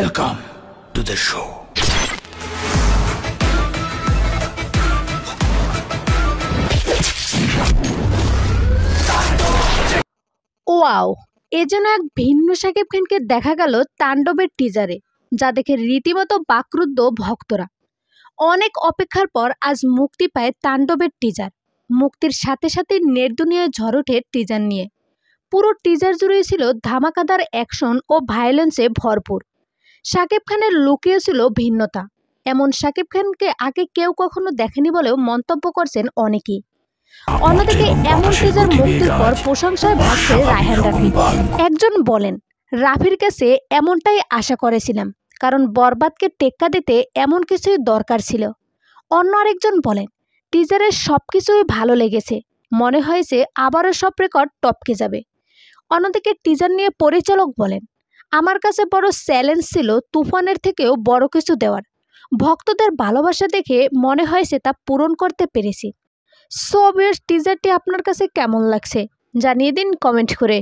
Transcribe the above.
Welcome to the show. Wow, এ যেন এক ভিন্ন শাকিব খানকে দেখা গেল তাণ্ডবের টিজারে, যা দেখে রীতিমতো বাকরুদ্ধ ভক্তরা। অনেক অপেক্ষার পর আজ মুক্তি পায় তাণ্ডবের টিজার। মুক্তির সাথে সাথে নেট দুনিয়ায় ঝড় ওঠে টিজার নিয়ে। পুরো টিজার জুড়ে ছিল ধামাকাদার অ্যাকশন ও ভায়োলেন্সে ভরপুর। শাকিব খানের লুকেও ছিল ভিন্নতা। এমন শাকিব খানকে আগে কেউ কখনো দেখেনি বলেও মন্তব্য করছেন অনেকেই। অন্যদিকে এমন টিজার মুক্তির পর প্রশংসায় ভাসছে রায়হান রাফি। একজন বলেন, রাফির কাছে এমনটাই আশা করেছিলাম, কারণ বরবাদকে টেক্কা দিতে এমন কিছুই দরকার ছিল। অন্য আরেকজন বলেন, টিজারের সব কিছুই ভালো লেগেছে, মনে হয়েছে আবারও সব রেকর্ড টপকে যাবে। অন্যদিকে টিজার নিয়ে পরিচালক বলেন, আমার কাছে বড় চ্যালেঞ্জ ছিল তুফানের থেকেও বড় কিছু দেওয়ার। ভক্তদের ভালোবাসা দেখে মনে হয়েছে তা পূরণ করতে পেরেছি। সো ভিউয়ার্স, টিজারটি আপনার কাছে কেমন লাগছে জানিয়ে দিন কমেন্ট করে।